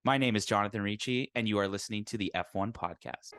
My name is Jonathan Ricci, and you are listening to the F1 Podcast.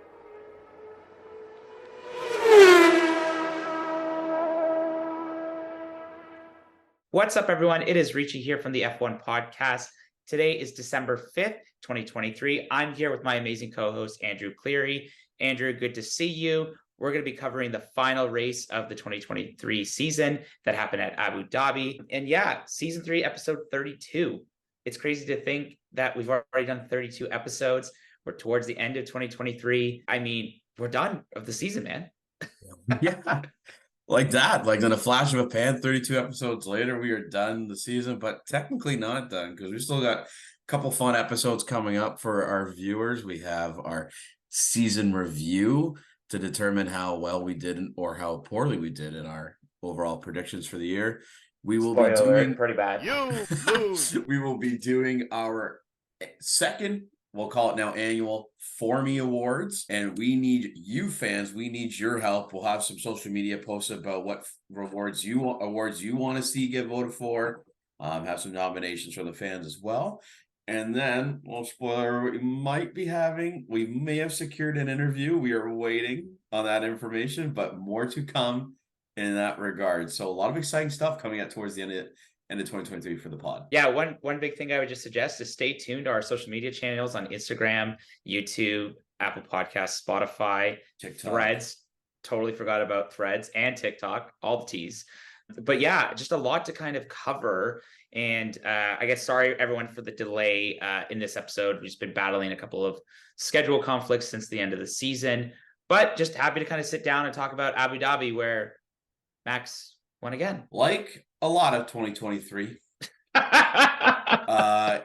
What's up, everyone? It is Ricci here from the F1 Podcast. Today is December 5th, 2023. I'm here with my amazing co-host, Andrew Cleary. Andrew, good to see you. We're going to be covering the final race of the 2023 season that happened at Abu Dhabi. And yeah, season 3, episode 32. It's crazy to think that we've already done 32 episodes. We're towards the end of 2023. I mean, we're done of the season, man. Yeah, like that. Like in a flash of a pan, 32 episodes later, we are done the season, but technically not done because we still got a couple fun episodes coming up for our viewers. We have our season review to determine how well we did or how poorly we did in our overall predictions for the year. We will Spoiler be doing pretty bad. we will be doing our second, we'll call it now, annual Formie Awards, and we need you fans. We need your help. We'll have some social media posts about what awards you want to see get voted for. Have some nominations from the fans as well. And then, well, spoiler, we may have secured an interview. We are waiting on that information, but more to come in that regard. So a lot of exciting stuff coming out towards the end of 2023 for the pod. Yeah, one big thing I would just suggest is stay tuned to our social media channels on Instagram, YouTube, Apple Podcasts, Spotify, TikTok. Threads. Totally forgot about Threads and TikTok, all the T's. But yeah, just a lot to kind of cover. And I guess sorry everyone for the delay in this episode. We've just been battling a couple of schedule conflicts since the end of the season, but just happy to kind of sit down and talk about Abu Dhabi, where Max won again. Like a lot of 2023.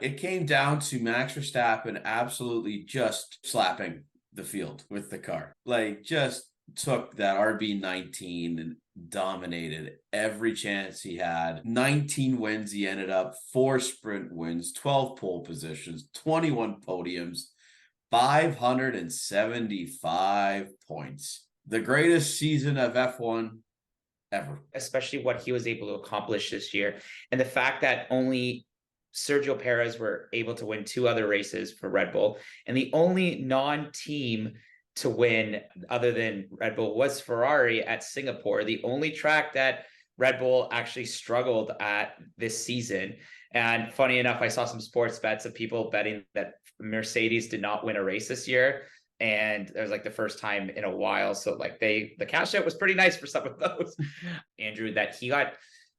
It came down to Max Verstappen absolutely just slapping the field with the car. Like, just took that RB19 and dominated every chance he had. 19 wins he ended up, 4 sprint wins, 12 pole positions, 21 podiums, 575 points. The greatest season of F1 ever. Especially what he was able to accomplish this year. And the fact that only Sergio Perez were able to win 2 other races for Red Bull. And the only non-team to win other than Red Bull was Ferrari at Singapore, the only track that Red Bull actually struggled at this season. And funny enough, I saw some sports bets of people betting that Mercedes did not win a race this year. And it was like the first time in a while. So like the cash out was pretty nice for some of those. Andrew, that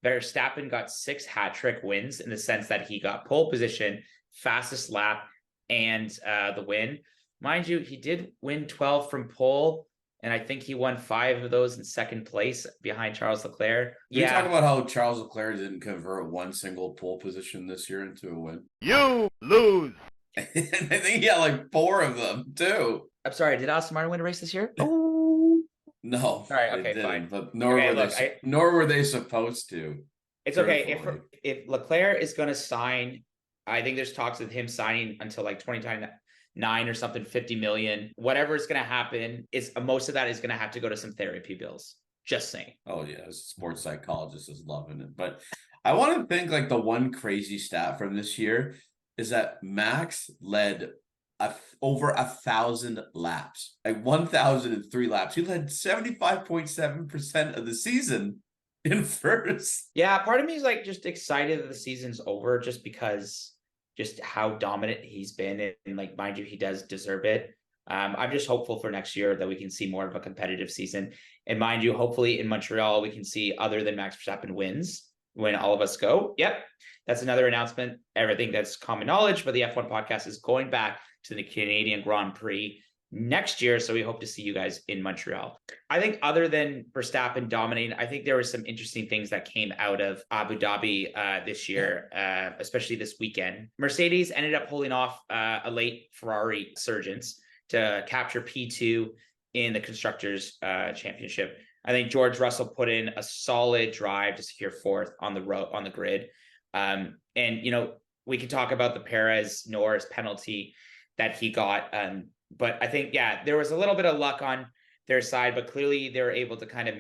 Verstappen got 6 hat trick wins in the sense that he got pole position, fastest lap, and the win. Mind you, he did win 12 from pole, and I think he won 5 of those in second place behind Charles Leclerc. You talk about how Charles Leclerc didn't convert one single pole position this year into a win. You lose. And I think he had like 4 of them too. I'm sorry, did Aston Martin win a race this year? Oh, no. All right, okay, fine. But nor were they supposed to. It's okay if Leclerc is going to sign. I think there's talks of him signing until like 2029 or something, 50 million. Whatever is going to happen is most of that is going to have to go to some therapy bills. Just saying. Oh yeah, a sports psychologist is loving it. But I want to think like the one crazy stat from this year is that Max led over 1,000 laps, like 1,003 laps. He led 75.7% of the season in first. Yeah, part of me is like just excited that the season's over, just because just how dominant he's been, and like, mind you, he does deserve it. I'm just hopeful for next year that we can see more of a competitive season. And mind you, hopefully in Montreal, we can see other than Max Verstappen wins when all of us go. Yep. That's another announcement. Everything that's common knowledge, but the F1 podcast is going back to the Canadian Grand Prix next year. So we hope to see you guys in Montreal. I think other than Verstappen dominating, I think there were some interesting things that came out of Abu Dhabi this year, especially this weekend. Mercedes ended up pulling off a late Ferrari surgence to capture P2 in the Constructors' Championship. I think George Russell put in a solid drive to secure 4th on the grid. And, you know, we can talk about the Perez-Norris penalty that he got. But I think, yeah, there was a little bit of luck on their side, but clearly they were able to kind of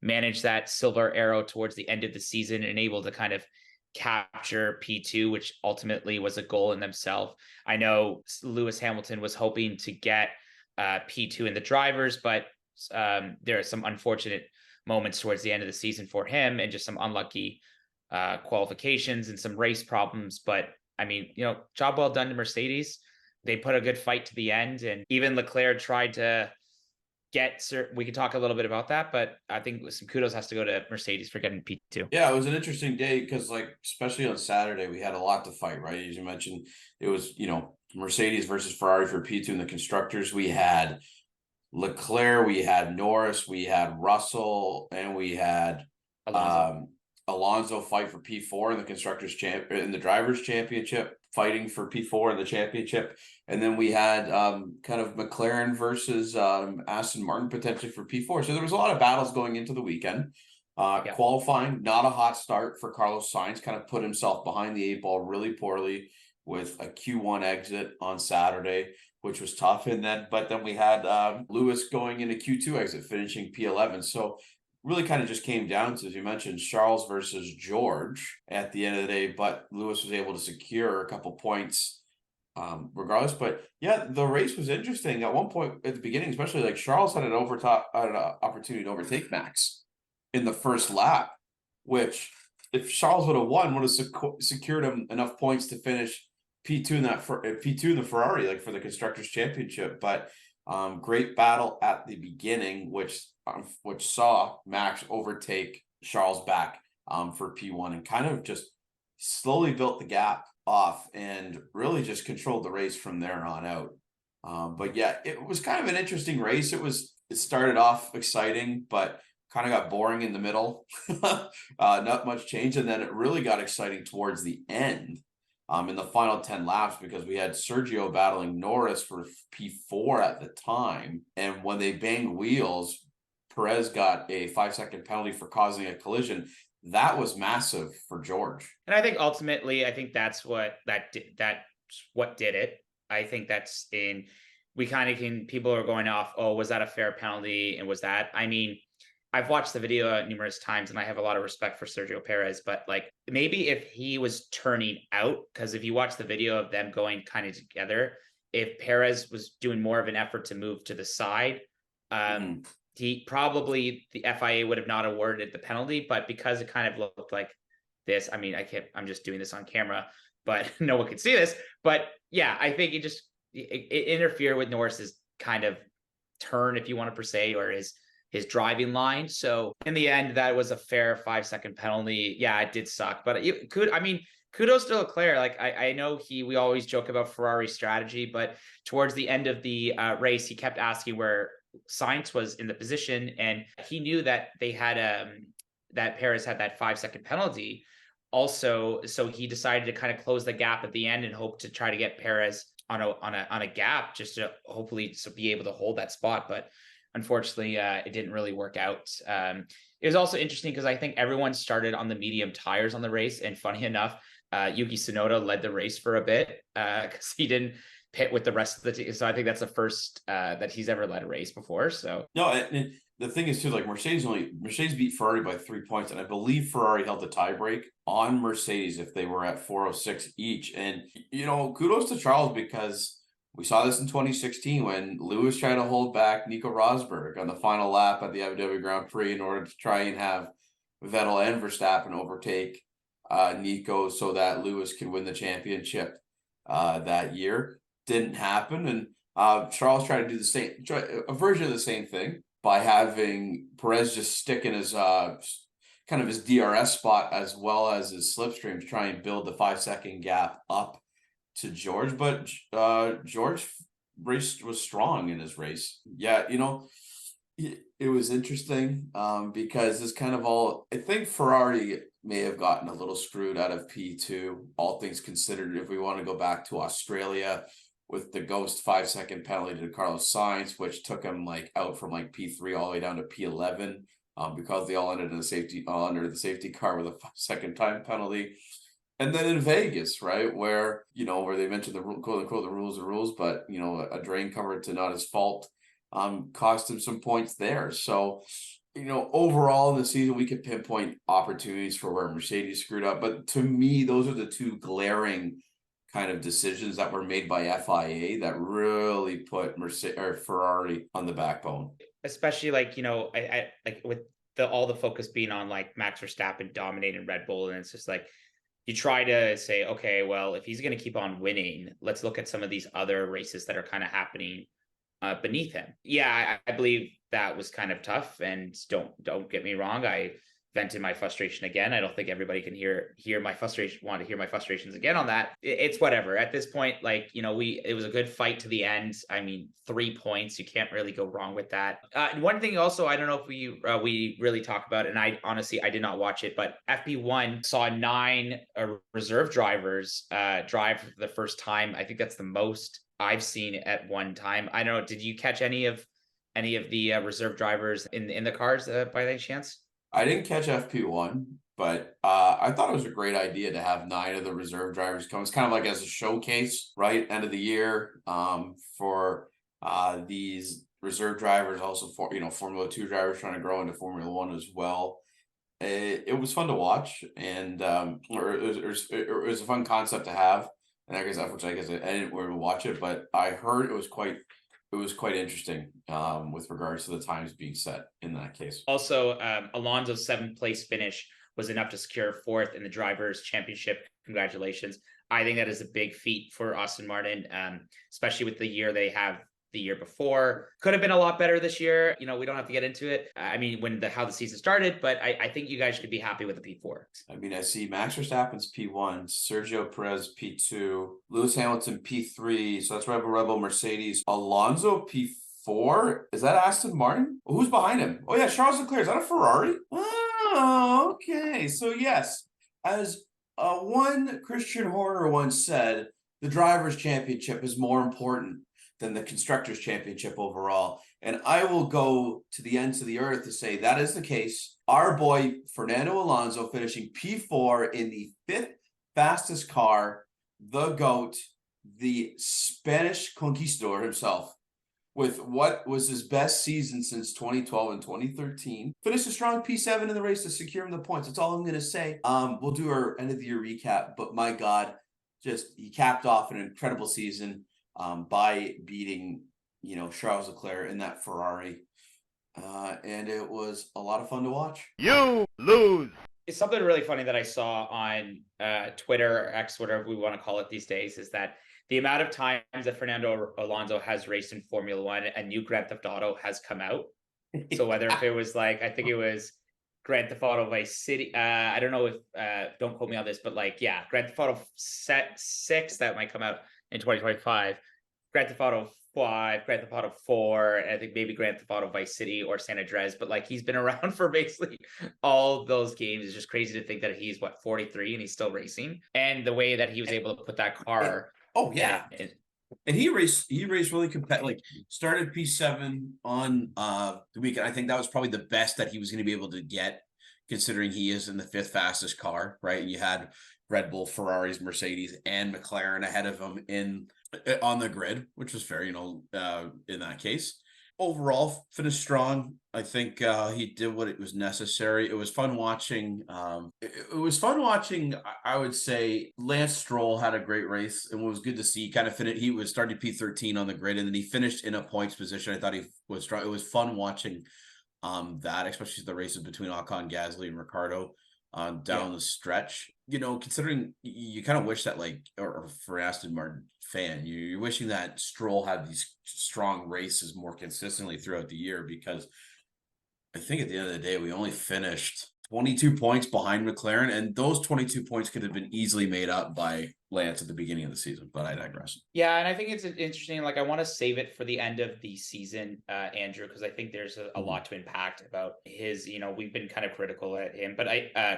manage that silver arrow towards the end of the season and able to kind of capture P2, which ultimately was a goal in themselves. I know Lewis Hamilton was hoping to get P2 in the drivers, but there are some unfortunate moments towards the end of the season for him and just some unlucky qualifications and some race problems. But I mean, job well done to Mercedes. They put a good fight to the end, and even Leclerc tried to we could talk a little bit about that, but I think some kudos has to go to Mercedes for getting P2. Yeah, it was an interesting day because, like, especially on Saturday, we had a lot to fight, right? As you mentioned, it was, Mercedes versus Ferrari for P2 in the constructors. We had Leclerc, we had Norris, we had Russell, and we had Alonso fight for P4 in the in the drivers championship, fighting for P4 in the championship. And then we had kind of McLaren versus Aston Martin potentially for P4. So there was a lot of battles going into the weekend. Qualifying, not a hot start for Carlos Sainz, kind of put himself behind the 8 ball really poorly with a Q1 exit on Saturday, which was tough. But then we had Lewis going into Q2 exit, finishing P11. So really kind of just came down to, as you mentioned, Charles versus George at the end of the day, but Lewis was able to secure a couple points regardless. But yeah, the race was interesting. At one point at the beginning, especially, like, Charles had an opportunity to overtake Max in the first lap, which, if Charles would have won, would have secured him enough points to finish P2 in P2 in the Ferrari, like, for the Constructors' Championship. But great battle at the beginning, which saw Max overtake Charles back for P1 and kind of just slowly built the gap off and really just controlled the race from there on out. But yeah, it was kind of an interesting race. It started off exciting, but kind of got boring in the middle. Not much change. And then it really got exciting towards the end. In the final 10 laps, because we had Sergio battling Norris for P4 at the time. And when they banged wheels, Perez got a 5-second penalty for causing a collision. That was massive for George. And I think ultimately, that's what did it. I think people are going off, oh, was that a fair penalty? And was that, I mean, I've watched the video numerous times and I have a lot of respect for Sergio Perez, but, like, maybe if he was turning out, because if you watch the video of them going kind of together, if Perez was doing more of an effort to move to the side, the FIA would have not awarded the penalty. But because it kind of looked like this, I mean, I'm just doing this on camera, but no one could see this. But yeah, I think it interfered with Norris's kind of turn, if you want to per se, or his driving line. So in the end, that was a fair 5-second penalty. Yeah, it did suck, but kudos to Leclerc. Like, I know we always joke about Ferrari's strategy, but towards the end of the race, he kept asking where Sainz was in the position, and he knew that they had that Perez had that 5-second penalty also. So he decided to kind of close the gap at the end and hope to try to get Perez on a gap, just to hopefully be able to hold that spot. But unfortunately, it didn't really work out. It was also interesting because I think everyone started on the medium tires on the race. And funny enough, Yuki Tsunoda led the race for a bit because he didn't pit with the rest of the team. So I think that's the first that he's ever led a race before. So no, and the thing is too, like, Mercedes beat Ferrari by 3 points, and I believe Ferrari held the tiebreak on Mercedes if they were at 406 each. And kudos to Charles, because we saw this in 2016 when Lewis tried to hold back Nico Rosberg on the final lap at the Abu Dhabi Grand Prix in order to try and have Vettel and Verstappen overtake Nico so that Lewis could win the championship that year. Didn't happen. And Charles tried to do a version of the same thing by having Perez just stick in his kind of his DRS spot as well as his slipstream to try and build the 5-second gap up to George. But George was strong in his race. Yeah, it was interesting because this kind of I think Ferrari may have gotten a little screwed out of P2, all things considered, if we want to go back to Australia with the ghost 5-second penalty to Carlos Sainz, which took him out from P3 all the way down to P11 because they all ended in under the safety car with a 5-second time penalty. And then in Vegas, right, where they mentioned the quote unquote the rules, but a drain cover to not his fault cost him some points there. So overall in the season, we could pinpoint opportunities for where Mercedes screwed up. But to me, those are the two glaring kind of decisions that were made by FIA that really put Mercedes or Ferrari on the backbone. Especially I like with all the focus being on like Max Verstappen dominating Red Bull, and it's just like you try to say, okay, well, if he's going to keep on winning, let's look at some of these other races that are kind of happening beneath him. Yeah, I believe that was kind of tough, and don't get me wrong, I vented my frustration again. I don't think everybody can hear my frustration, want to hear my frustrations again on that. It's whatever at this point. Like, it was a good fight to the end. I mean, 3 points, you can't really go wrong with that. One thing also, I don't know if we really talk about, and I honestly I did not watch it, but FP1 saw 9 reserve drivers drive for the first time. I think that's the most I've seen at one time. I don't know. Did you catch any of the reserve drivers in the cars by any chance? I didn't catch FP1, but I thought it was a great idea to have 9 of the reserve drivers come. It's kind of like as a showcase, right? End of the year for these reserve drivers, also for Formula 2 drivers trying to grow into Formula 1 as well. It was fun to watch, and it was a fun concept to have. And I guess I didn't really watch it, but I heard it was quite interesting with regards to the times being set in that case. Also, Alonso's 7th place finish was enough to secure 4th in the Drivers' Championship. Congratulations. I think that is a big feat for Aston Martin, especially with the year they have the year before. Could have been a lot better this year. We don't have to get into it. I mean, how the season started, but I think you guys should be happy with the P4. I mean, I see Max Verstappen's P1, Sergio Perez P2, Lewis Hamilton P3. So that's Red Bull, Mercedes. Alonso P4. Is that Aston Martin? Who's behind him? Oh yeah, Charles Leclerc. Is that a Ferrari? Oh, okay. So yes, as one Christian Horner once said, the Drivers' Championship is more important than the Constructors' Championship overall. And I will go to the ends of the earth to say that is the case. Our boy, Fernando Alonso, finishing P4 in the 5th fastest car, the GOAT, the Spanish conquistador himself, with what was his best season since 2012 and 2013. Finished a strong P7 in the race to secure him the points. That's all I'm going to say. We'll do our end of the year recap, but my God, he capped off an incredible season by beating, Charles Leclerc in that Ferrari. And it was a lot of fun to watch. You lose. It's something really funny that I saw on Twitter or X, whatever we want to call it these days, is that the amount of times that Fernando Alonso has raced in Formula One, a new Grand Theft Auto has come out. So whether if it was I think it was Grand Theft Auto Vice City, I don't know if, don't quote me on this, but Grand Theft Auto 6 that might come out in 2025, Grand Theft Auto 5, Grand Theft Auto 4, and I think maybe Grand Theft Auto Vice City or San Andreas, but he's been around for basically all those games. It's just crazy to think that he's 43 and he's still racing, and the way that he was able to put that car. Oh yeah. And he raced really competitive. Started P7 on the weekend. I think that was probably the best that he was going to be able to get, considering he is in the 5th fastest car, right? And you had Red Bull, Ferraris, Mercedes, and McLaren ahead of him on the grid, which was fair, in that case. Overall, finished strong. I think he did what it was necessary. It was fun watching. I would say Lance Stroll had a great race, and what was good to see. He was starting P13 on the grid, and then he finished in a points position. I thought he was strong. It was fun watching that, especially the races between Ocon, Gasly, and Ricciardo down the stretch. Considering you kind of wish that, or for Aston Martin fan, you're wishing that Stroll had these strong races more consistently throughout the year, because I think at the end of the day, we only finished 22 points behind McLaren, and those 22 points could have been easily made up by Lance at the beginning of the season, but I digress. Yeah, and I think it's interesting. I want to save it for the end of the season, Andrew, because I think there's a lot to impact about his. We've been kind of critical at him, but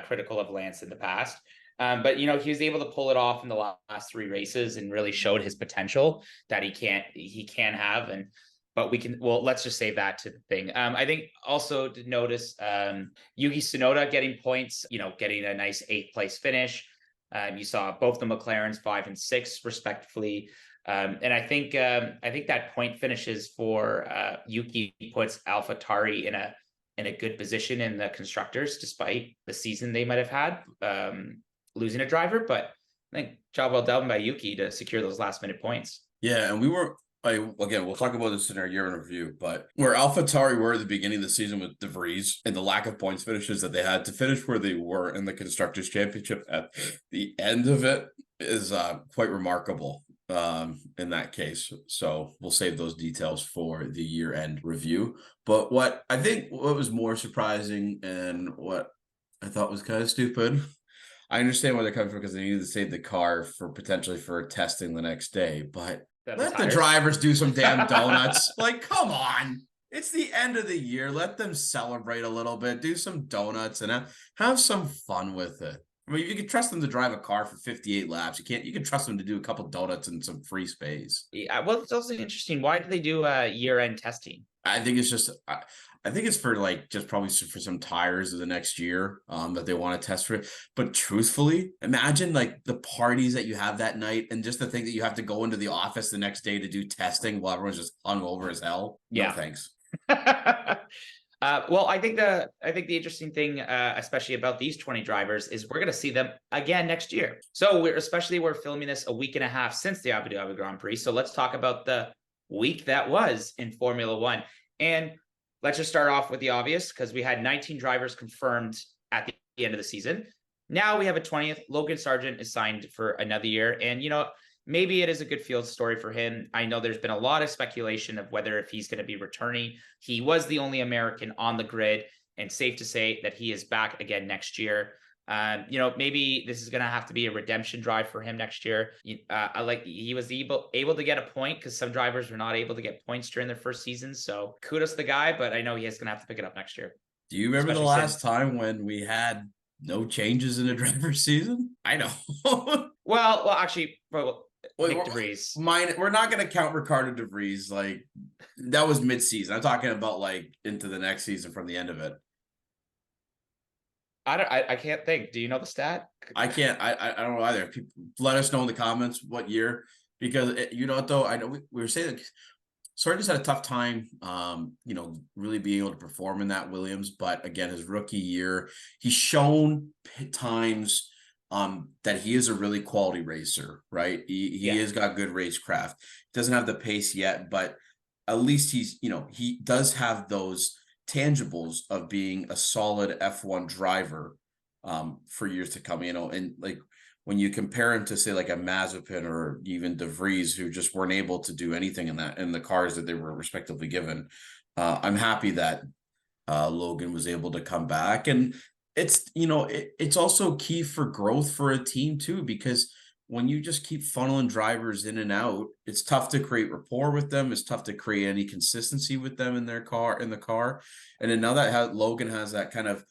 critical of Lance in the past. But he was able to pull it off in the last 3 races and really showed his potential that he can have. But let's just save that to the thing. I think also to notice Yuki Tsunoda getting points, getting a nice 8th place finish. You saw both the McLarens 5 and 6 respectively. And I think that point finishes for Yuki puts AlphaTauri in a good position in the constructors, despite the season they might have had, losing a driver. But I think job well done by Yuki to secure those last minute points. Yeah, and we were again, we'll talk about this in our year in review, but where AlphaTauri were at the beginning of the season with De Vries and the lack of points finishes that they had to finish where they were in the Constructors' Championship at the end of it is quite remarkable in that case. So we'll save those details for the year-end review. But what was more surprising and what I thought was kind of stupid, I understand where they're coming from because they needed to save the car for potentially for testing the next day, but let the drivers do some damn donuts. Like, come on. It's the end of the year. Let them celebrate a little bit, do some donuts and have some fun with it. I mean, you can trust them to drive a car for 58 laps. You can trust them to do a couple donuts and some free space. Yeah, well, it's also interesting. Why do they do year-end testing? I think it's just I think it's for like just probably for some tires of the next year that they want to test for it. But truthfully, imagine like the parties that you have that night and just the thing that you have to go into the office the next day to do testing while everyone's just hungover as hell. Yeah. No thanks. Well, I think the interesting thing, especially about these 20 drivers, is we're going to see them again next year. So we're filming this a week and a half since the Abu Dhabi Grand Prix. So let's talk about the week that was in Formula One. And let's just start off with the obvious, because we had 19 drivers confirmed at the end of the season. Now we have a 20th. Logan Sargeant is signed for another year. And, maybe it is a good field story for him. I know there's been a lot of speculation of whether if he's going to be returning. He was the only American on the grid, and safe to say that he is back again next year. Maybe this is going to have to be a redemption drive for him next year. He was able to get a point because some drivers were not able to get points during their first season. So kudos to the guy, but I know he is going to have to pick it up next year. Do you remember the last time when we had no changes in a driver's season? I know. well, actually, Nick De Vries. We're not going to count Ricardo De Vries. Like, that was mid-season. I'm talking about like into the next season from the end of it. I can't think. Do you know the stat? I can't. I don't know either. People, let us know in the comments what year, because though, I know we were saying that Sargent's had a tough time, really being able to perform in that Williams. But again, his rookie year, he's shown times that he is a really quality racer, right? He has got good racecraft. Doesn't have the pace yet, but at least he does have those tangibles of being a solid F1 driver for years to come, and like when you compare him to say like a Mazepin or even De Vries, who just weren't able to do anything in the cars that they were respectively given. I'm happy that Logan was able to come back, and it's also key for growth for a team too, because when you just keep funneling drivers in and out, it's tough to create rapport with them. It's tough to create any consistency with them in the car. And then now that Logan has that kind of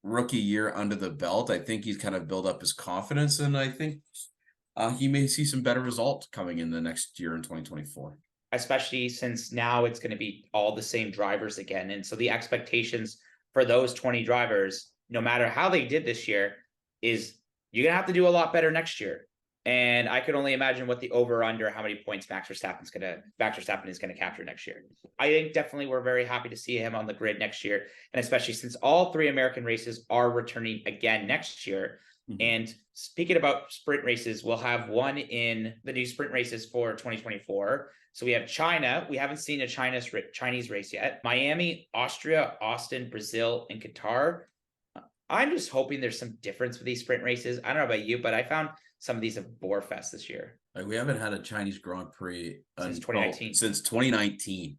rookie year under the belt, I think he's kind of built up his confidence, and I think he may see some better results coming in the next year in 2024. Especially since now it's going to be all the same drivers again. And so the expectations for those 20 drivers, no matter how they did this year, is you're going to have to do a lot better next year. And I could only imagine what the over-under, how many points Max Verstappen is going to capture next year. I think definitely we're very happy to see him on the grid next year. And especially since all 3 American races are returning again next year. Mm-hmm. And speaking about sprint races, we'll have one in the new sprint races for 2024. So we have China. We haven't seen a Chinese race yet. Miami, Austria, Austin, Brazil, and Qatar. I'm just hoping there's some difference with these sprint races. I don't know about you, but I found some of these a bore fest this year. Like, we haven't had a Chinese Grand Prix since 2019. Since 2019.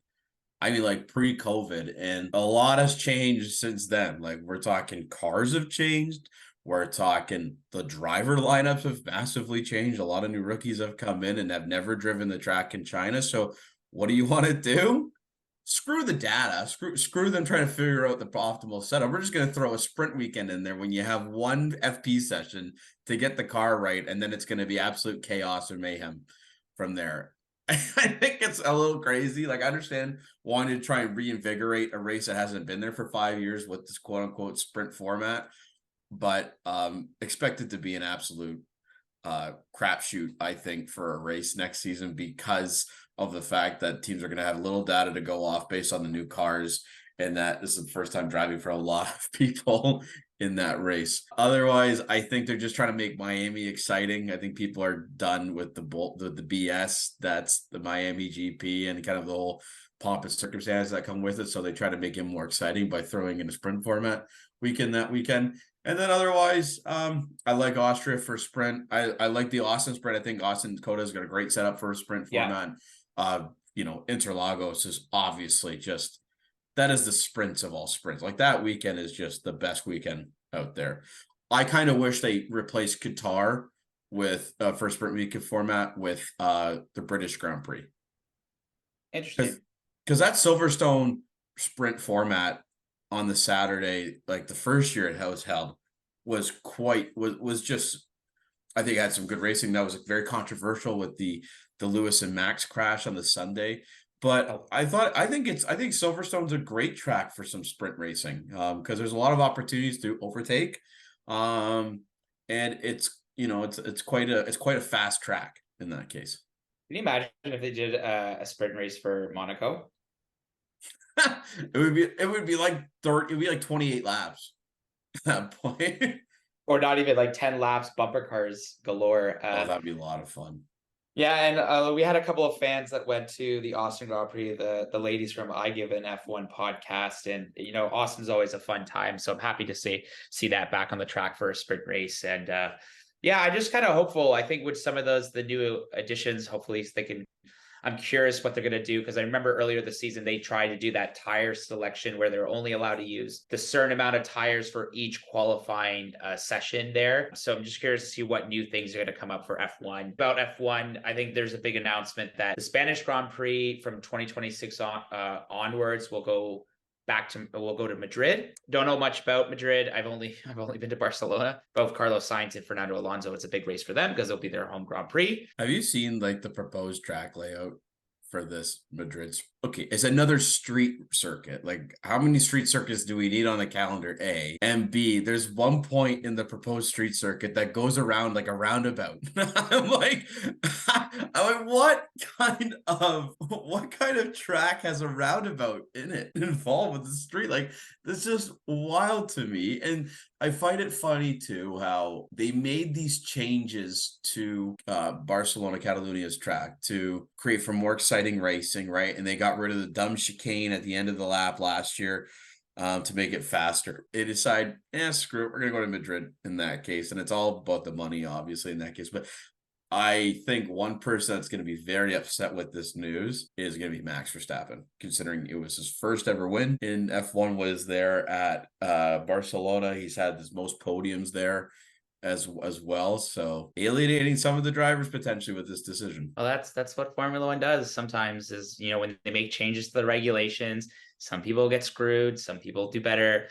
I mean, like pre-COVID, and a lot has changed since then. Like, we're talking cars have changed. We're talking the driver lineups have massively changed. A lot of new rookies have come in and have never driven the track in China. So what do you want to do? Screw the data. Screw them trying to figure out the optimal setup. We're just going to throw a sprint weekend in there when you have one FP session to get the car right, and then it's going to be absolute chaos or mayhem from there. I think it's a little crazy. Like, I understand wanting to try and reinvigorate a race that hasn't been there for 5 years with this quote-unquote sprint format, but expect it to be an absolute crapshoot, I think, for a race next season, because of the fact that teams are going to have little data to go off based on the new cars. and that this is the first time driving for a lot of people in that race. Otherwise, I think they're just trying to make Miami exciting. I think people are done with the BS that's the Miami GP and kind of the whole pomp and circumstances that come with it. So they try to make it more exciting by throwing in a sprint format that weekend. And then otherwise, I like Austria for sprint. I like the Austin sprint. I think Austin Dakota's got a great setup for a sprint format. Interlagos is obviously just, that is the sprints of all sprints. Like that weekend is just the best weekend out there. I kind of wish they replaced Qatar with for sprint weekend format with the British Grand Prix. Interesting. Because that Silverstone sprint format on the Saturday, like the first year it was held, was just, I think it had some good racing. That was very controversial with the Lewis and Max crash on the Sunday. But I think Silverstone's a great track for some sprint racing because there's a lot of opportunities to overtake, and it's quite a fast track in that case. Can you imagine if they did a sprint race for Monaco? It would be like 28 laps at that point. Or not even like 10 laps, bumper cars galore. That'd be a lot of fun. Yeah, and we had a couple of fans that went to the Austin Grand Prix, the ladies from I Give an F1 podcast, and Austin's always a fun time, so I'm happy to see that back on the track for a sprint race. And I just kind of hopeful. I think with some of the new additions, hopefully they can. I'm curious what they're going to do because I remember earlier this season they tried to do that tire selection where they're only allowed to use the certain amount of tires for each qualifying session there. So I'm just curious to see what new things are going to come up for F1. About F1, I think there's a big announcement that the Spanish Grand Prix from 2026 onwards will go to Madrid. Don't know much about Madrid. I've only been to Barcelona. Both Carlos Sainz and Fernando Alonso, it's a big race for them because it'll be their home Grand Prix. Have you seen like the proposed track layout for this Madrid? Okay, it's another street circuit. Like, how many street circuits do we need on the calendar? A and B. There's one point in the proposed street circuit that goes around like a roundabout. I'm like, what kind of track has a roundabout in it involved with the street? Like, this is just wild to me. And I find it funny too how they made these changes to Barcelona Catalunia's track to create for more exciting racing, right? And they got rid of the dumb chicane at the end of the lap last year to make it faster. They decide, screw it, we're gonna go to Madrid in that case, and it's all about the money, obviously, in that case. But I think one person that's going to be very upset with this news is going to be Max Verstappen, considering it was his first ever win in F1 was there at Barcelona. He's had his most podiums there as well. So alienating some of the drivers potentially with this decision. Well, that's what Formula One does sometimes is, when they make changes to the regulations, some people get screwed, some people do better.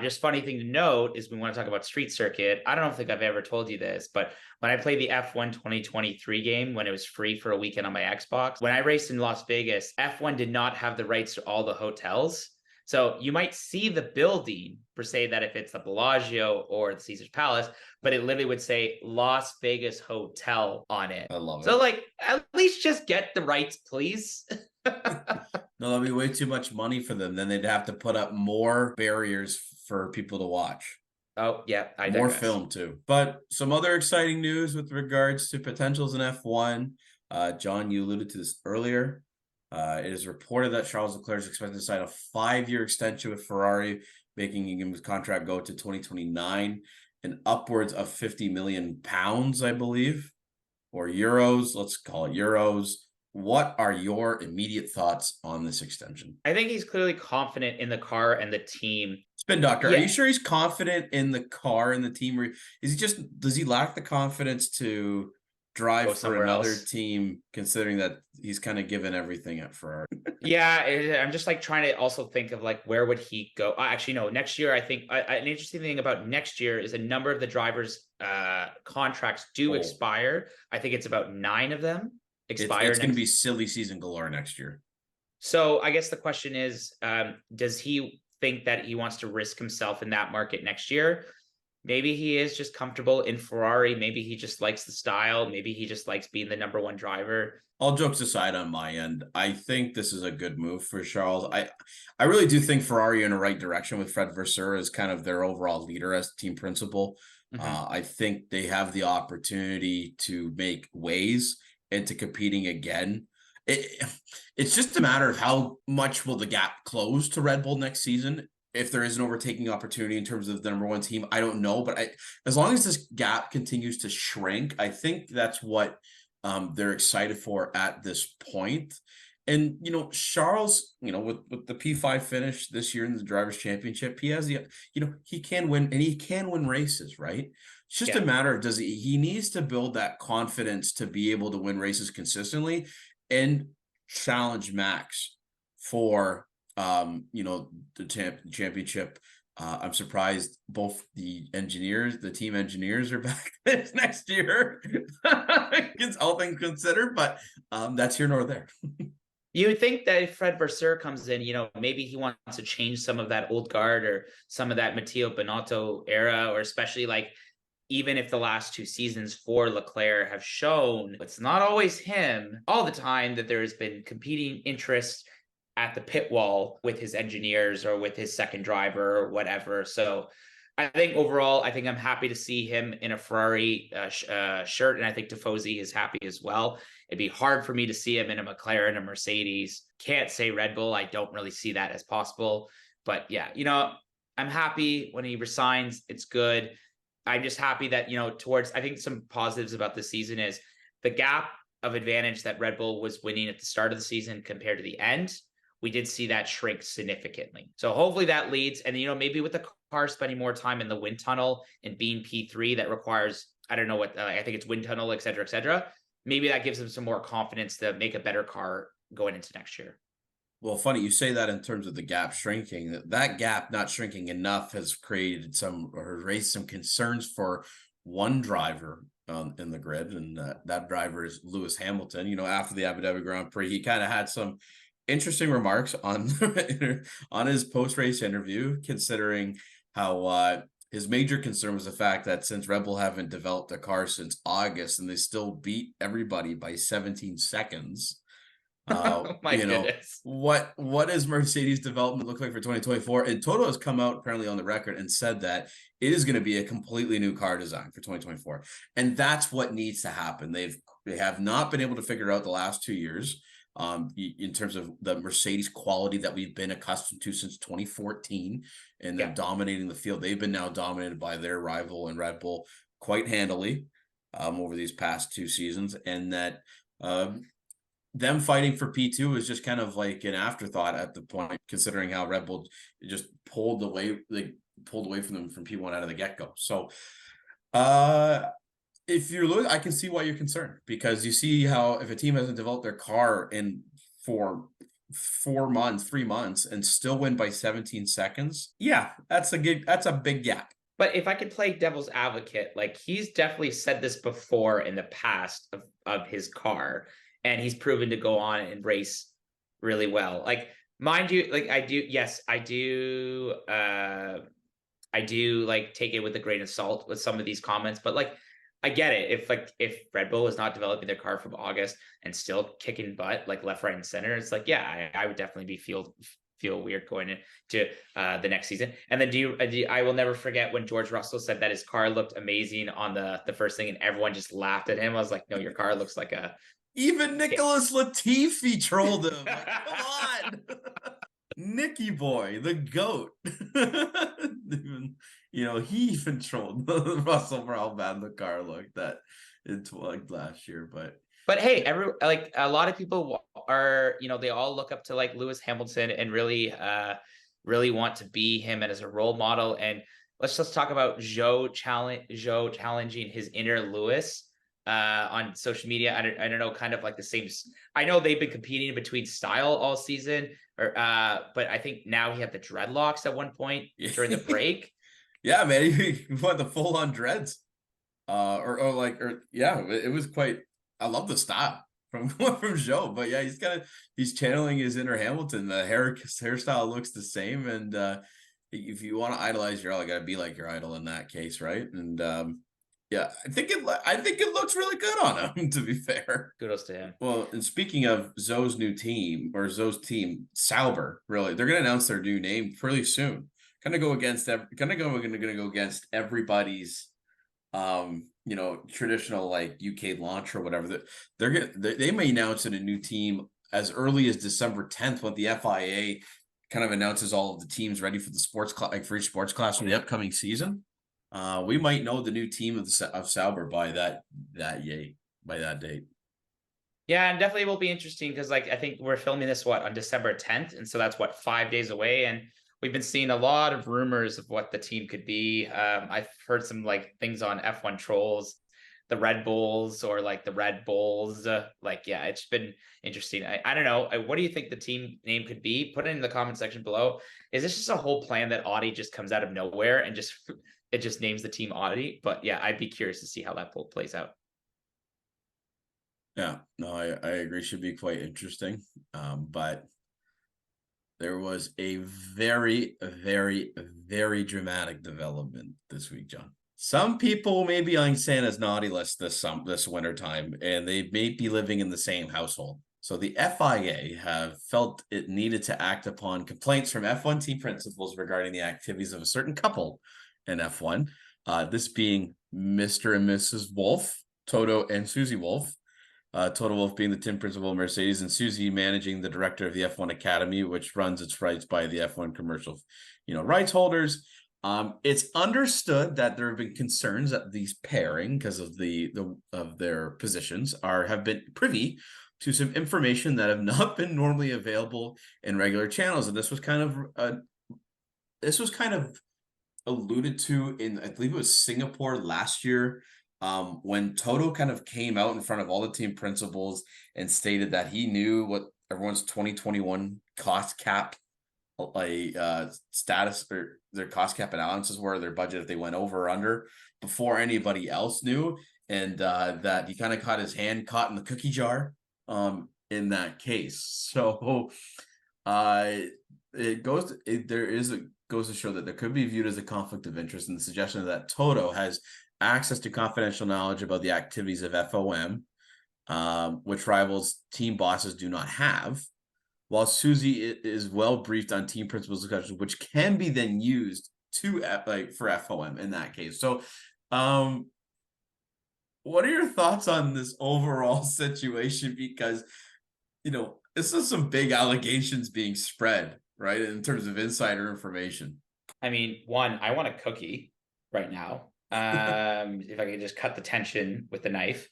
Just funny thing to note is we want to talk about street circuit. I don't think I've ever told you this, but when I played the F1 2023 game, when it was free for a weekend on my Xbox, when I raced in Las Vegas, F1 did not have the rights to all the hotels. So you might see the building per se that if it's the Bellagio or the Caesar's Palace, but it literally would say Las Vegas Hotel on it. I love it. So at least just get the rights, please. No, that'll be way too much money for them. Then they'd have to put up more barriers for people to watch. Oh, yeah. More film too. But some other exciting news with regards to potentials in F1. John, you alluded to this earlier. It is reported that Charles Leclerc is expected to sign a 5-year extension with Ferrari, making his contract go to 2029 and upwards of 50 million pounds, I believe, or euros. Let's call it euros. What are your immediate thoughts on this extension? I think he's clearly confident in the car and the team. Spin Doctor, Are you sure he's confident in the car and the team? Or does he lack the confidence to drive for another team, considering that he's kind of given everything at Ferrari? Yeah, I'm just trying to also think of where would he go? Actually, no, next year, I think an interesting thing about next year is a number of the drivers' contracts do expire. I think it's about 9 of them expire. It's going to be silly season galore next year. So I guess the question is, does he think that he wants to risk himself in that market next year? maybe he is just comfortable in Ferrari. Maybe he just likes the style. Maybe he just likes being the number one driver. All jokes aside on my end, I think this is a good move for Charles. I really do think Ferrari are in the right direction with Fred Vasseur as kind of their overall leader as team principal. Mhm. I think they have the opportunity to make waves into competing again. It's just a matter of how much will the gap close to Red Bull next season. If there is an overtaking opportunity in terms of the number one team, I don't know. But as long as this gap continues to shrink, I think that's what they're excited for at this point. And, Charles, with the P5 finish this year in the Drivers' Championship, he has he can win, and he can win races, right? It's just a Yeah. matter of he needs to build that confidence to be able to win races consistently and challenge Max for, the championship. I'm surprised both the team engineers are back this next year, against all things considered, but that's here nor there. You would think that if Fred Vasseur comes in, maybe he wants to change some of that old guard or some of that Matteo Binotto era, or especially like even if the last two seasons for Leclerc have shown it's not always him all the time, that there has been competing interests at the pit wall with his engineers or with his second driver or whatever. So I think overall, I think I'm happy to see him in a Ferrari shirt, and I think Tifosi is happy as well. It'd be hard for me to see him in a McLaren, a Mercedes. Can't say Red Bull. I don't really see that as possible. But yeah, I'm happy when he resigns. It's good. I'm just happy that, I think some positives about this season is the gap of advantage that Red Bull was winning at the start of the season compared to the end. We did see that shrink significantly. So hopefully that leads, and maybe with the car spending more time in the wind tunnel and being P3, that requires, I don't know what, I think it's wind tunnel, et cetera, et cetera. Maybe that gives them some more confidence to make a better car going into next year. Well, funny you say that in terms of the gap shrinking. That gap not shrinking enough has created or raised some concerns for one driver in the grid, and that driver is Lewis Hamilton. After the Abu Dhabi Grand Prix, he kind of had some interesting remarks on on his post-race interview, considering how his major concern was the fact that since Red Bull haven't developed a car since August and they still beat everybody by 17 seconds. Oh my goodness. What does Mercedes development look like for 2024? And Toto has come out apparently on the record and said that it is going to be a completely new car design for 2024. And that's what needs to happen. They have not been able to figure out the last 2 years in terms of the Mercedes quality that we've been accustomed to since 2014, and them dominating the field. They've been now dominated by their rival in Red Bull quite handily over these past 2 seasons, and that them fighting for P2 is just kind of like an afterthought at the point, considering how Red Bull just pulled away from them from P1 out of the get-go. So if you're losing, I can see why you're concerned, because you see how if a team hasn't developed their car for 3 months and still win by 17 seconds, that's a big gap. But if I could play devil's advocate, like he's definitely said this before in the past of his car, and he's proven to go on and race really well. Like, mind you, like I do like take it with a grain of salt with some of these comments, but like I get it. If Red Bull is not developing their car from August and still kicking butt like left, right, and center, it's like, I would definitely feel weird going into the next season. And then I will never forget when George Russell said that his car looked amazing on the first thing, and everyone just laughed at him. I was like, no, your car looks like a. Even Nicholas Latifi trolled him. Like, come on. Nicky boy, the GOAT. Even, he even trolled Russell for how bad the car looked like last year. But hey, a lot of people are, they all look up to like Lewis Hamilton and really want to be him as a role model. And let's just talk about Joe challenging his inner Lewis on social media. I don't know, kind of like the same. I know they've been competing between style all season, but I think now he had the dreadlocks at one point during the break. Yeah, man, he went the full on dreads. It was quite. I love the style from Joe, but yeah, he's channeling his inner Hamilton. The hairstyle looks the same, and if you want to idolize your idol, got to be like your idol in that case, right? And yeah, I think it looks really good on him. To be fair, Kudos to him. well, and speaking of Zoe's new team or Zoe's team, Sauber, really, they're going to announce their new name pretty soon. Going to go against everybody's traditional like UK launch or whatever. That they may announce a new team as early as December 10th when the FIA kind of announces all of the teams ready for the sports like for each sports class for the upcoming season. We might know the new team of Sauber by that date. Yeah, and definitely will be interesting because like I think we're filming this on December 10th, and so that's 5 days away, and we've been seeing a lot of rumors of what the team could be. I've heard some like things on F1 trolls, the Red Bulls or like the Red Bulls. Yeah, it's been interesting. I don't know. What do you think the team name could be? Put it in the comment section below. Is this just a whole plan that Audi just comes out of nowhere and it just names the team Audi? But yeah, I'd be curious to see how that plays out. Yeah, no, I agree. Should be quite interesting. But there was a very, very, very dramatic development this week, John. Some people may be on Santa's naughty list this winter time, and they may be living in the same household. So the FIA have felt it needed to act upon complaints from F1 team principals regarding the activities of a certain couple in F1. This being Mr. and Mrs. Wolff, Toto and Susie Wolff. Toto Wolff being the team principal of Mercedes, and Susie managing the director of the F1 Academy, which runs its rights by the F1 commercial, rights holders. It's understood that there have been concerns that these pairing, because of of their positions, have been privy to some information that have not been normally available in regular channels, and this was kind of alluded to in, I believe it was Singapore last year. When Toto kind of came out in front of all the team principals and stated that he knew what everyone's 2021 cost cap status or their cost cap allowances were, their budget if they went over or under before anybody else knew, and that he kind of caught his hand caught in the cookie jar in that case. So it goes to show that there could be viewed as a conflict of interest in the suggestion that Toto has access to confidential knowledge about the activities of FOM, which rivals team bosses do not have, while Susie is well briefed on team principals discussions, which can be then used for FOM in that case. So what are your thoughts on this overall situation? Because this is some big allegations being spread, right, in terms of insider information. I mean, one, I want a cookie right now. If I could just cut the tension with the knife.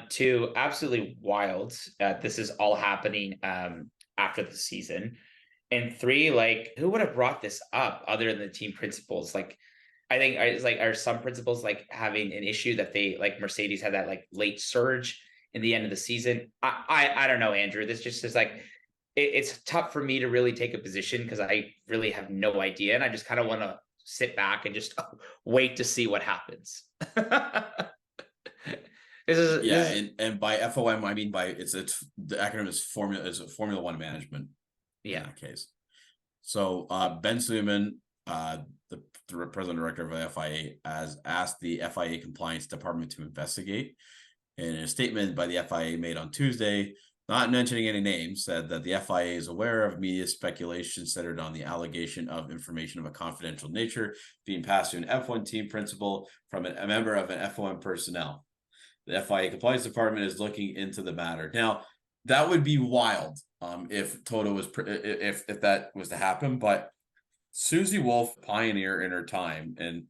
Two, absolutely wild. This is all happening after the season. And three, like, who would have brought this up other than the team principals? Like, I think it's like, are some principals like having an issue that they like Mercedes had that like late surge in the end of the season? I don't know, Andrew. This just is like it's tough for me to really take a position because I really have no idea, and I just kind of want to sit back and just wait to see what happens. And by FOM I mean by it's the acronym is Formula One Management. Yeah. In that case. So Ben Suleiman, the president director of the FIA, has asked the FIA compliance department to investigate. In a statement by the FIA made on Tuesday, not mentioning any names, said that the FIA is aware of media speculation centered on the allegation of information of a confidential nature being passed to an F1 team principal from a member of an F1 personnel. The FIA compliance department is looking into the matter. Now, that would be wild if Toto was if that was to happen, but Susie Wolff, pioneer in her time, and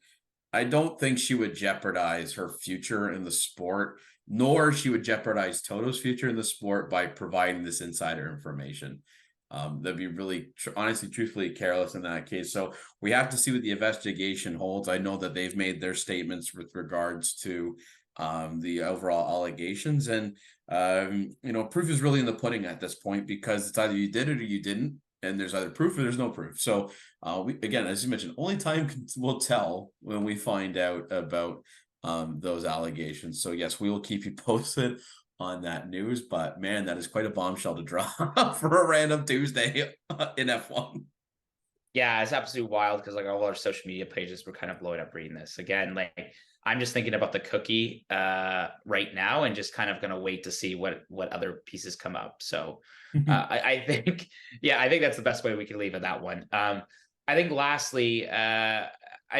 I don't think she would jeopardize her future in the sport, nor she would jeopardize Toto's future in the sport by providing this insider information. That'd be really, honestly, truthfully careless in that case. So we have to see what the investigation holds. I know that they've made their statements with regards to the overall allegations, and proof is really in the pudding at this point, because it's either you did it or you didn't, and there's either proof or there's no proof. So again, as you mentioned, only time will tell when we find out about those allegations. So yes, we will keep you posted on that news, but man, that is quite a bombshell to drop for a random Tuesday in F1. Yeah, it's absolutely wild because like all our social media pages were kind of blowing up reading this. Again, like I'm just thinking about the cookie right now and just kind of gonna wait to see what other pieces come up. So I think yeah, I think that's the best way we can leave it that one. I think lastly, I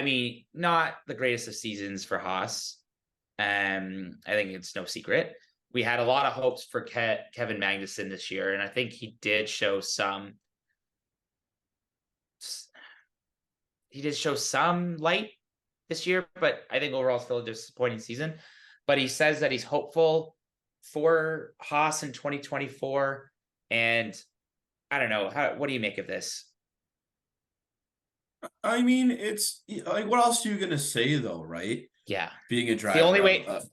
mean, not the greatest of seasons for Haas. I think it's no secret. We had a lot of hopes for Kevin Magnussen this year, and I think he did show some light this year, but I think overall still a disappointing season. But he says that he's hopeful for Haas in 2024. And I don't know. What do you make of this? I mean, it's like, what else are you gonna say though, right? Yeah. Being a The only driver way of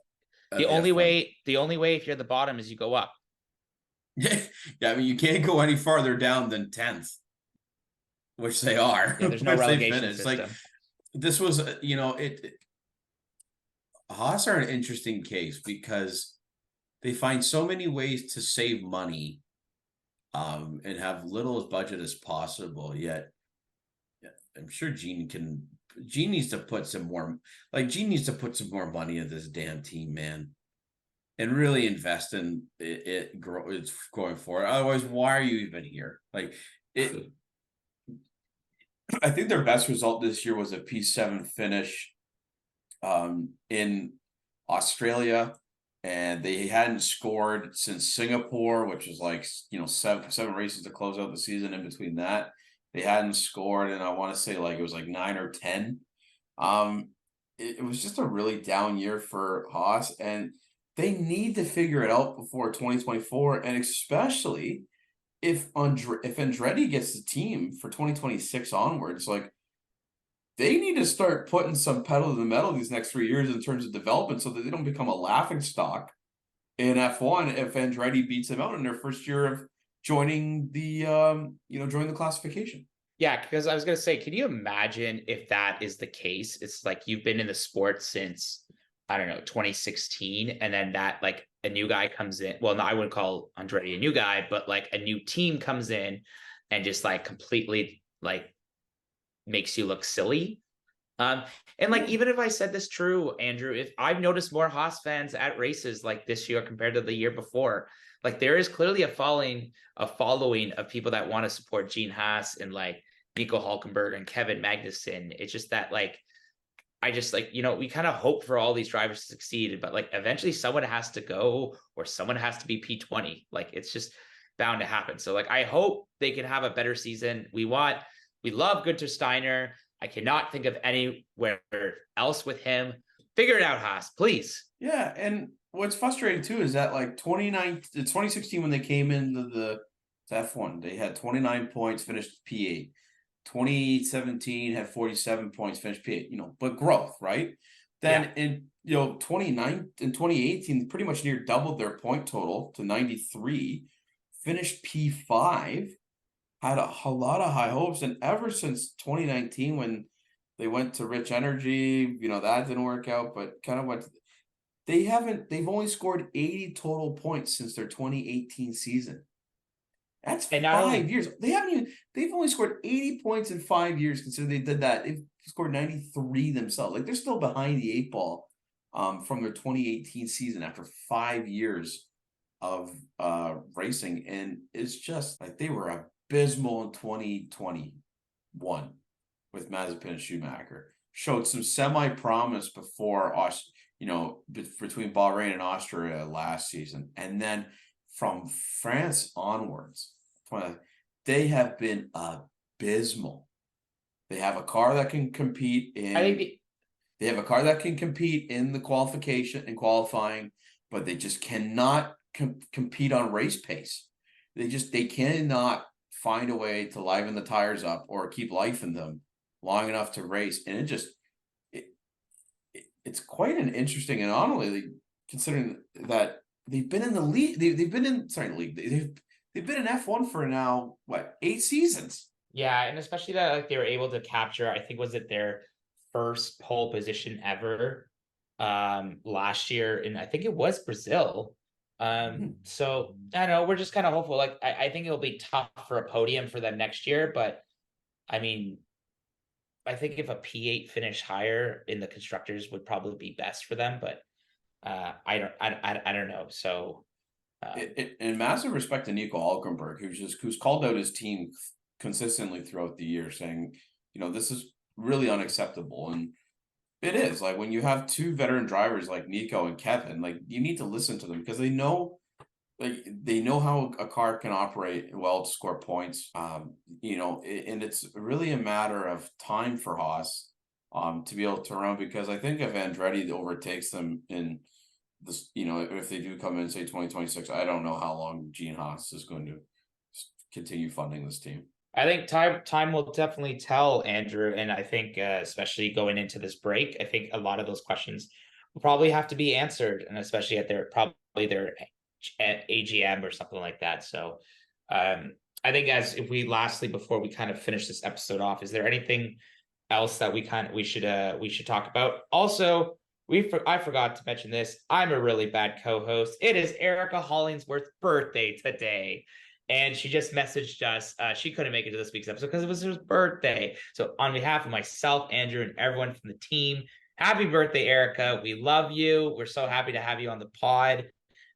the only way if you're the bottom is you go up. Yeah, I mean, you can't go any farther down than 10th, which they are, Yeah, there's no which they relegation finished. Like, system. this was, Haas are an interesting case because they find so many ways to save money, and have little as budget as possible. Yet, yeah, I'm sure Gene needs to put some more, Gene needs to put some more money into this damn team, man, and really invest in it's going forward. Otherwise, why are you even here? It. I think their best result this year was a P7 finish, in Australia, and they hadn't scored since Singapore, which was like, seven races to close out the season. In between that, they hadn't scored, and I want to say like it was like 9 or 10. It was just a really down year for Haas, and they need to figure it out before 2024, and especially if Andretti gets the team for 2026 onwards, like, they need to start putting some pedal to the metal these next 3 years in terms of development so that they don't become a laughing stock in F1 if Andretti beats them out in their first year of joining the classification. Yeah, because I was gonna say, can you imagine if that is the case? It's like you've been in the sport since, I don't know, 2016, and then that like a new guy comes in. Well, no, I wouldn't call Andretti a new guy, but like a new team comes in and just like completely like makes you look silly. Um, and like even if I said this true, Andrew, if I've noticed more Haas fans at races like this year compared to the year before, like there is clearly a following of people that want to support Gene Haas and like Nico Hulkenberg and Kevin Magnussen. It's just that like I just like, we kind of hope for all these drivers to succeed, but like eventually someone has to go or someone has to be P20. Like it's just bound to happen. So like I hope they can have a better season. We love Günther Steiner. I cannot think of anywhere else with him. Figure it out, Haas, please. Yeah, and what's frustrating too is that like 2016 when they came into the F1, they had 29 points, finished P8. 2017 had 47 points, finished P8. But growth, right? Then in 2018, pretty much near doubled their point total to 93, finished P5. Had a lot of high hopes, and ever since 2019 when they went to Rich Energy, that didn't work out, but kind of went. They've only scored 80 total points since their 2018 season. That's 5 years. They've only scored 80 points in 5 years, considering they did that. They've scored 93 themselves. Like, they're still behind the 8 ball from their 2018 season after 5 years of racing. And it's just like they were abysmal in 2021 with Mazepin and Schumacher. Showed some semi-promise before us, between Bahrain and Austria last season. And then from France onwards, they have been abysmal. They have a car that can compete in. They have a car that can compete in the qualifying, but they just cannot compete on race pace. They cannot find a way to liven the tires up or keep life in them long enough to race, and it's quite an interesting anomaly considering that they've been in the league. They've been in They've been in F1 for now, 8 seasons? Yeah, and especially that like they were able to capture, I think was it their first pole position ever last year, and I think it was Brazil. So I don't know, we're just kind of hopeful. Like I think it'll be tough for a podium for them next year, but I mean, I think if a P8 finish higher in the constructors would probably be best for them, but I don't know. So And massive respect to Nico Hulkenberg, who's called out his team consistently throughout the year, saying, this is really unacceptable. And it is, like, when you have two veteran drivers like Nico and Kevin, like, you need to listen to them because they know how a car can operate well to score points. And it's really a matter of time for Haas to be able to run, because I think if Andretti overtakes them in this, if they do come in, say 2026, I don't know how long Gene Haas is going to continue funding this team. I think time will definitely tell, Andrew, and I think especially going into this break, I think a lot of those questions will probably have to be answered, and especially at their AGM or something like that. So I think lastly, before we kind of finish this episode off, is there anything else that we should talk about? Also, I forgot to mention this. I'm a really bad co-host. It is Erica Hollingsworth's birthday today, and she just messaged us. She couldn't make it to this week's episode because it was her birthday. So on behalf of myself, Andrew, and everyone from the team, happy birthday, Erica. We love you. We're so happy to have you on the pod.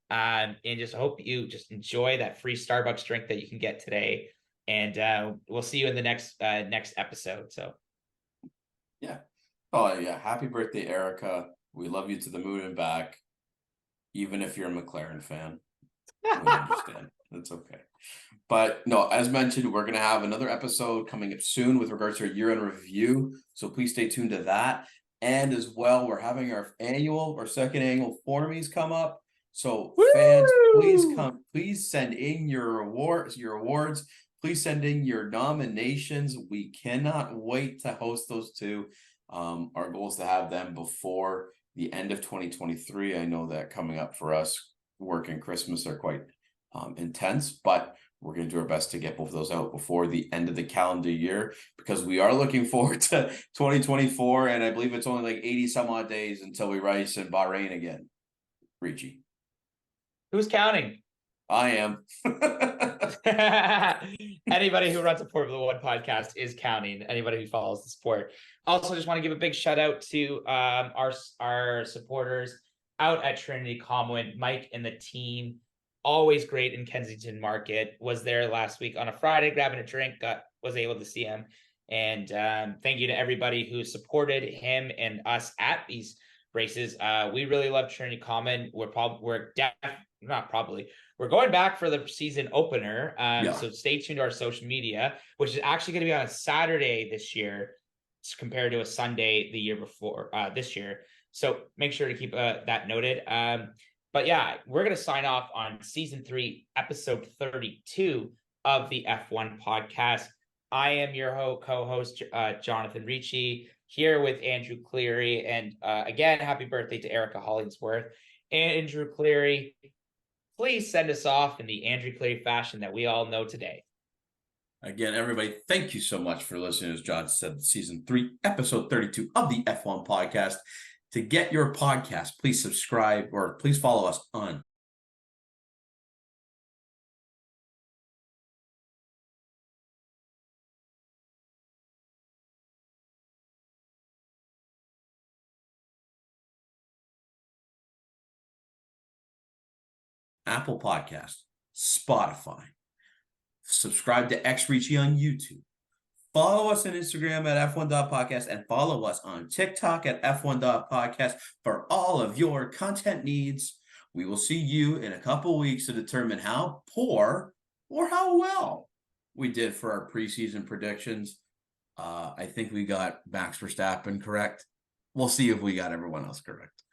And just hope you just enjoy that free Starbucks drink that you can get today. And we'll see you in the next episode. So yeah. Oh yeah. Happy birthday, Erica. We love you to the moon and back. Even if you're a McLaren fan. We understand. That's okay. But no, as mentioned, we're gonna have another episode coming up soon with regards to our year-end review. So please stay tuned to that. And as well, we're having our second annual Formies come up. So fans, please send in your awards. Please send in your nominations. We cannot wait to host those two. Our goal is to have them before the end of 2023. I know that coming up for us, work and Christmas are quite intense, but we're going to do our best to get both of those out before the end of the calendar year, because we are looking forward to 2024. And I believe it's only like 80 some odd days until we race in Bahrain again. Ricci. Who's counting? I am. Anybody who runs a Formula One podcast is counting. Anybody who follows the sport. Also, just want to give a big shout out to our supporters out at Trinity Commonwealth, Mike and the team. Always great in Kensington Market. Was there last week on a Friday, grabbing a drink. Was able to see him, and thank you to everybody who supported him and us at these races. We really love Trinity Common. We're going back for the season opener. So stay tuned to our social media, which is actually going to be on a Saturday this year compared to a Sunday the year before this year. So make sure to keep that noted. But yeah, we're going to sign off on season 3, episode 32 of the F1 podcast. I am your co-host, Jonathan Ricci, here with Andrew Cleary. And again, happy birthday to Erica Hollingsworth. Andrew Cleary, please send us off in the Andrew Cleary fashion that we all know today. Again, everybody, thank you so much for listening. As John said, season 3, episode 32 of the F1 podcast. To get your podcast, please subscribe or please follow us on Apple Podcast, Spotify. Subscribe to X Ricci on YouTube. Follow us on Instagram at f1.podcast and follow us on TikTok at f1.podcast for all of your content needs. We will see you in a couple weeks to determine how poor or how well we did for our preseason predictions. I think we got Max Verstappen correct. We'll see if we got everyone else correct.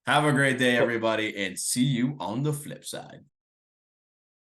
Have a great day, everybody, and see you on the flip side.